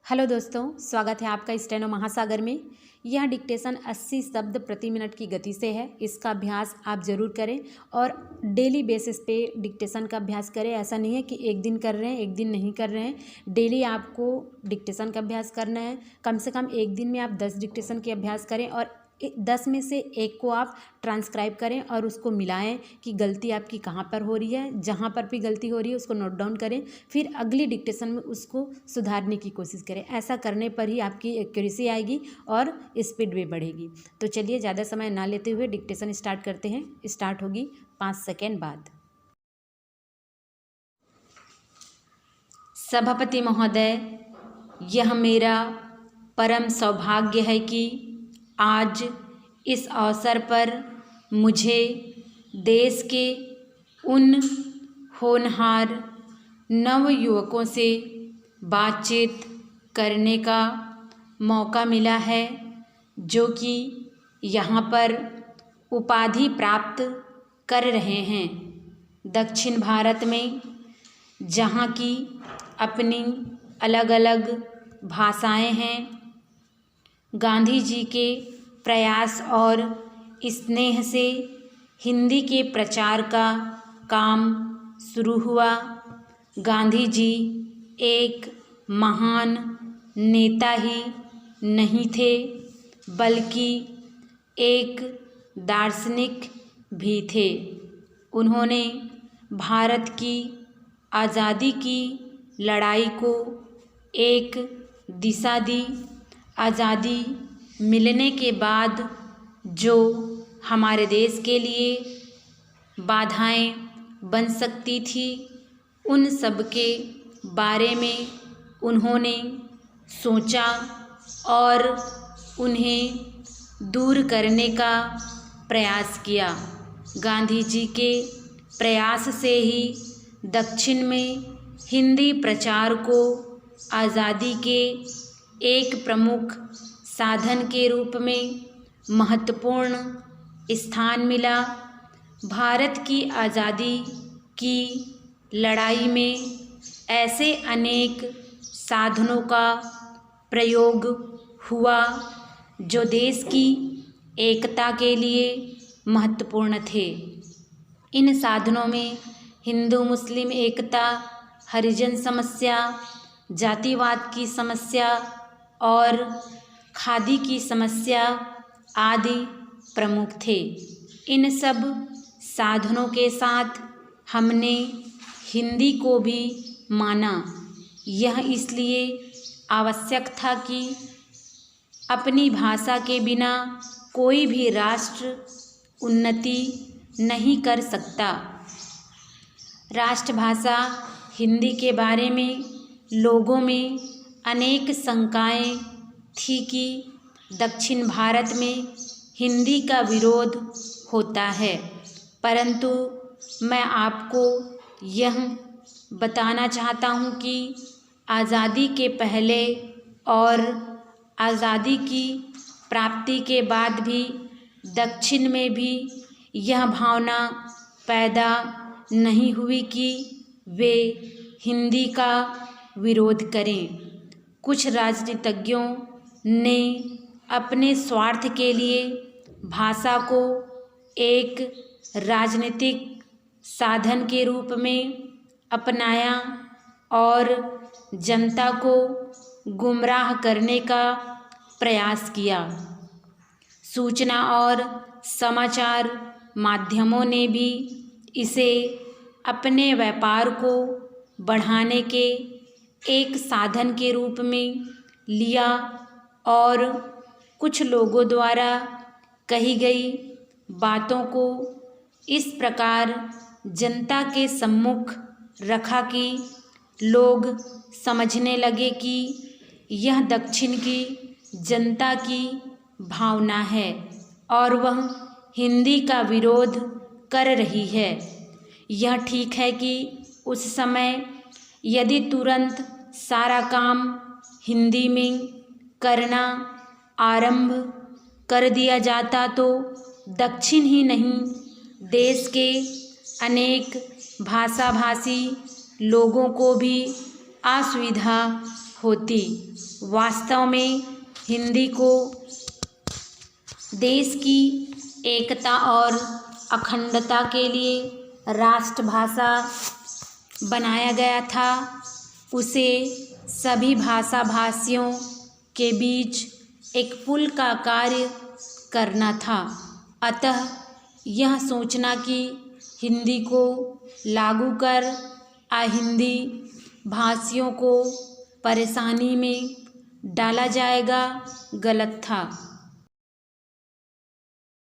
Hello दोस्तों, स्वागत है आपका स्टेनो महासागर में। यह डिक्टेशन 80 शब्द प्रति मिनट की गति से है। इसका अभ्यास आप ज़रूर करें और डेली बेसिस पे डिक्टेशन का अभ्यास करें। ऐसा नहीं है कि एक दिन कर रहे हैं, एक दिन नहीं कर रहे हैं। डेली आपको डिक्टेशन का अभ्यास करना है। कम से कम एक दिन में आप 10 डिक्टेशन के अभ्यास करें और 10 में से एक को आप ट्रांसक्राइब करें और उसको मिलाएं कि गलती आपकी कहाँ पर हो रही है। जहाँ पर भी गलती हो रही है उसको नोट डाउन करें, फिर अगली डिक्टेशन में उसको सुधारने की कोशिश करें। ऐसा करने पर ही आपकी एक्यूरेसी आएगी और स्पीड भी बढ़ेगी। तो चलिए ज़्यादा समय ना लेते हुए डिक्टेशन स्टार्ट करते हैं। स्टार्ट होगी 5 सेकेंड बाद। सभापति महोदय, यह मेरा परम सौभाग्य है कि आज इस अवसर पर मुझे देश के उन होनहार नवयुवकों से बातचीत करने का मौका मिला है जो कि यहाँ पर उपाधि प्राप्त कर रहे हैं। दक्षिण भारत में जहाँ की अपनी अलग अलग भाषाएं हैं, गांधी जी के प्रयास और स्नेह से हिंदी के प्रचार का काम शुरू हुआ। गांधी जी एक महान नेता ही नहीं थे बल्कि एक दार्शनिक भी थे। उन्होंने भारत की आज़ादी की लड़ाई को एक दिशा दी। आज़ादी मिलने के बाद जो हमारे देश के लिए बाधाएं बन सकती थी, उन सब के बारे में उन्होंने सोचा और उन्हें दूर करने का प्रयास किया। गांधी जी के प्रयास से ही दक्षिण में हिंदी प्रचार को आज़ादी के एक प्रमुख साधन के रूप में महत्वपूर्ण स्थान मिला। भारत की आज़ादी की लड़ाई में ऐसे अनेक साधनों का प्रयोग हुआ जो देश की एकता के लिए महत्वपूर्ण थे। इन साधनों में हिंदू मुस्लिम एकता, हरिजन समस्या, जातिवाद की समस्या और खादी की समस्या आदि प्रमुख थे। इन सब साधनों के साथ हमने हिंदी को भी माना। यह इसलिए आवश्यक था कि अपनी भाषा के बिना कोई भी राष्ट्र उन्नति नहीं कर सकता। राष्ट्रभाषा हिंदी के बारे में लोगों में अनेक शंकाएं थी कि दक्षिण भारत में हिंदी का विरोध होता है, परंतु मैं आपको यह बताना चाहता हूँ कि आज़ादी के पहले और आज़ादी की प्राप्ति के बाद भी दक्षिण में भी यह भावना पैदा नहीं हुई कि वे हिंदी का विरोध करें। कुछ राजनीतिज्ञों ने अपने स्वार्थ के लिए भाषा को एक राजनीतिक साधन के रूप में अपनाया और जनता को गुमराह करने का प्रयास किया। सूचना और समाचार माध्यमों ने भी इसे अपने व्यापार को बढ़ाने के एक साधन के रूप में लिया और कुछ लोगों द्वारा कही गई बातों को इस प्रकार जनता के सम्मुख रखा कि लोग समझने लगे कि यह दक्षिण की जनता की भावना है और वह हिंदी का विरोध कर रही है। यह ठीक है कि उस समय यदि तुरंत सारा काम हिंदी में करना आरंभ कर दिया जाता तो दक्षिण ही नहीं देश के अनेक भाषाभाषी लोगों को भी असुविधा होती। वास्तव में हिंदी को देश की एकता और अखंडता के लिए राष्ट्रभाषा बनाया गया था। उसे सभी भाषा भाषियों के बीच एक पुल का कार्य करना था। अतः यह सोचना कि हिंदी को लागू कर अहिंदी भाषियों को परेशानी में डाला जाएगा, गलत था।